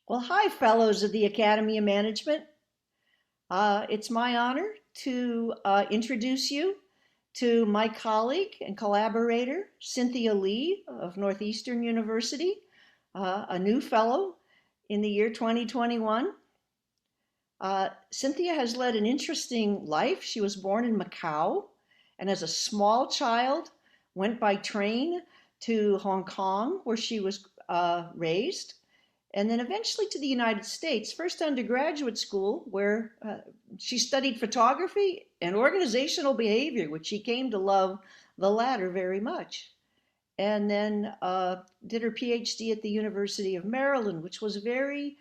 Well, hi, fellows of the Academy of Management. It's my honor to introduce you to my colleague and collaborator, Cynthia Lee of Northeastern University, a new fellow in the year 2021. Cynthia has led an interesting life. She was born in Macau and as a small child went by train to Hong Kong, where she was raised, and then eventually to the United States, first undergraduate school, where she studied photography and organizational behavior, which she came to love the latter very much. And then did her PhD at the University of Maryland, which was very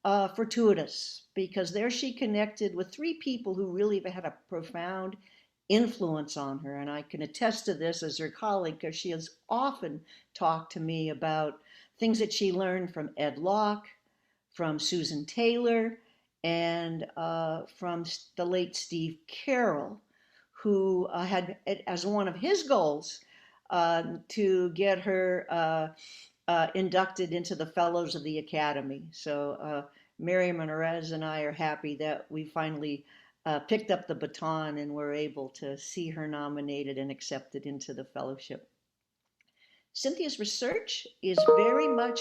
fortuitous because there she connected with three people who really had a profound influence on her. And I can attest to this as her colleague because she has often talked to me about things that she learned from Ed Locke, from Susan Taylor, and from the late Steve Carroll, who had as one of his goals to get her inducted into the Fellows of the Academy. So Miriam and Erez and I are happy that we finally picked up the baton and were able to see her nominated and accepted into the fellowship. Cynthia's research is very much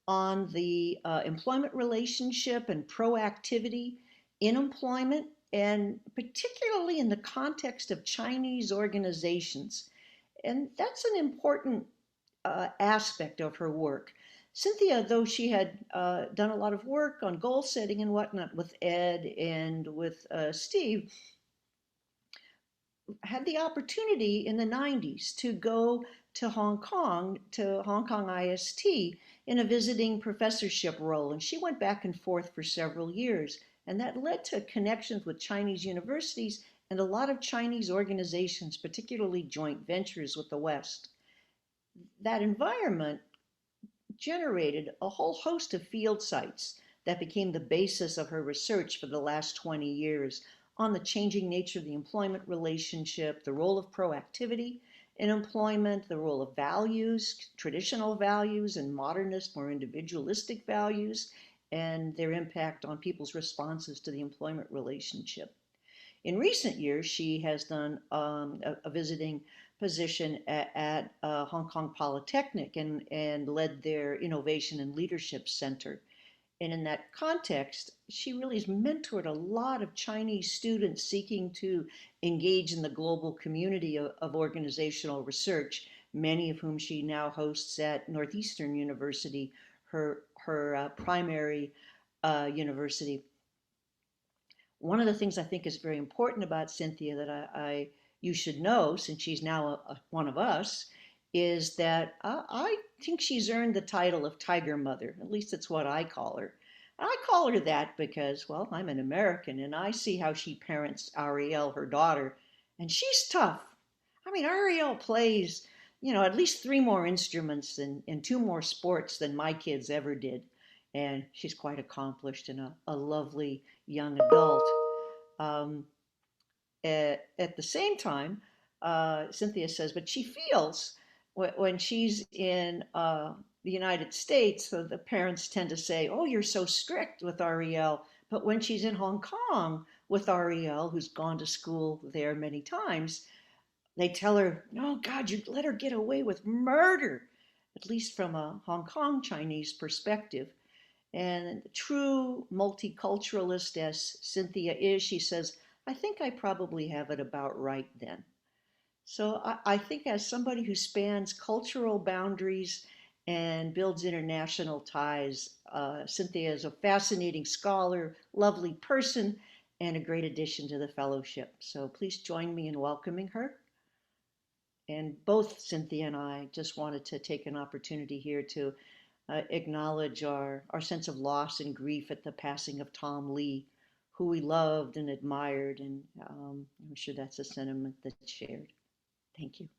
on the employment relationship and proactivity in employment, and particularly in the context of Chinese organizations. And that's an important aspect of her work. Cynthia, though she had done a lot of work on goal setting and whatnot with Ed and with Steve, had the opportunity in the 90s to go to Hong Kong IST in a visiting professorship role. And she went back and forth for several years. And that led to connections with Chinese universities and a lot of Chinese organizations, particularly joint ventures with the West. That environment generated a whole host of field sites that became the basis of her research for the last 20 years on the changing nature of the employment relationship, the role of proactivity in employment, the role of values, traditional values, and modernist, more individualistic values, and their impact on people's responses to the employment relationship. In recent years, she has done a visiting position at Hong Kong Polytechnic and led their Innovation and Leadership Center. And in that context, she really has mentored a lot of Chinese students seeking to engage in the global community of organizational research, many of whom she now hosts at Northeastern University, her primary university. One of the things I think is very important about Cynthia that you should know, since she's now one of us, is that I think she's earned the title of Tiger Mother. At least it's what I call her. I call her that because, well, I'm an American and I see how she parents Ariel, her daughter, and she's tough. I mean, Ariel plays, at least three more instruments and two more sports than my kids ever did. And she's quite accomplished and a lovely young adult. Um, at the same time, Cynthia says, but she feels when she's in the United States, so the parents tend to say, oh, you're so strict with Ariel. But when she's in Hong Kong with Ariel, who's gone to school there many times, they tell her, no, God, you let her get away with murder, at least from a Hong Kong Chinese perspective. And true multiculturalist as Cynthia is, she says, I think I probably have it about right then. So I think as somebody who spans cultural boundaries and builds international ties, Cynthia is a fascinating scholar, lovely person, and a great addition to the fellowship. So please join me in welcoming her. And both Cynthia and I just wanted to take an opportunity here to acknowledge our sense of loss and grief at the passing of Tom Lee, who we loved and admired. And I'm sure that's a sentiment that's shared. Thank you.